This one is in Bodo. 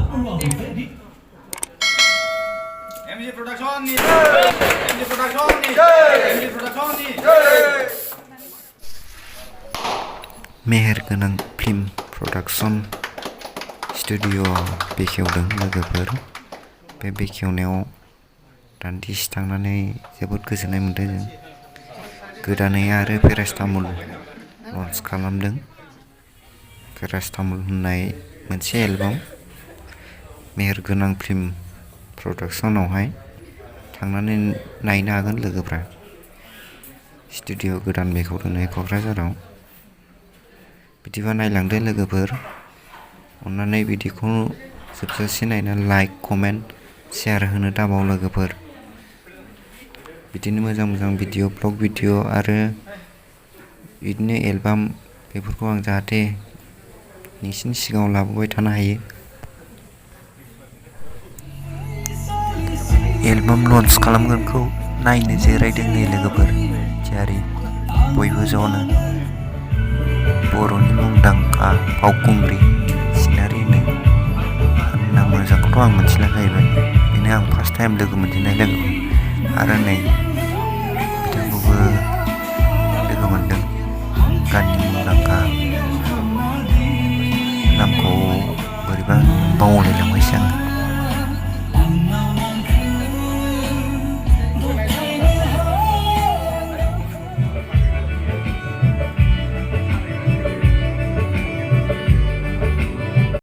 MG Production nih. MG Production nih. MG Production nih. मेहेरगोनां फिल्म प्रडाक्सन स्टुडिअ'आव बेखेवदों लोगोफोर। बे बेखेवनायाव दान्दिसे थांनानै जोबोद गोजोननाय मोन्दों जों। गोदानै आरो पेरासटामल लन्च खालामदों। पेरासटामल होननाय मोनसे एलबाम मेहेरगोनां फिल्म प्रडाक्सनावहाय थांनानै नायनो हागोन लोगोफ्रा। स्टुडिअ' गोदान बेखेवदों क'क्राझाराव। बिदिबा नायलांदो लोगोफोर। अन्नानै बिदिखौ जोबजासे नायनानै लाइक, कमेन्ट, शेयार होनो दाबाव लोगोफोर। बिदिनो मोजां मोजां भिडिअ, ब्लग भिडिअ आरो बिदिनो एलबाम बेफोरखौ आं जाहाथे नोंसिनि सिगाङाव लाबोबाय थानो हायो। एलबाम लन्च खालामगोनखौ नायनो जिरायदों नै लोगोफोर। थियारि बयबो ज'नो। बर'नि मुंदांखा फावखुंग्रि सिनारिनो नाम मोजांखौथ' आं मिथिला जाहैबाय। बेनो आं फार्स्ट टाइम लोगो मोनजेननाय लोगोफोर। आरो नै बिथांखौबो लोगो मोनदों। गाननि मुंदांखा नामखौ बोरैबा बावलाय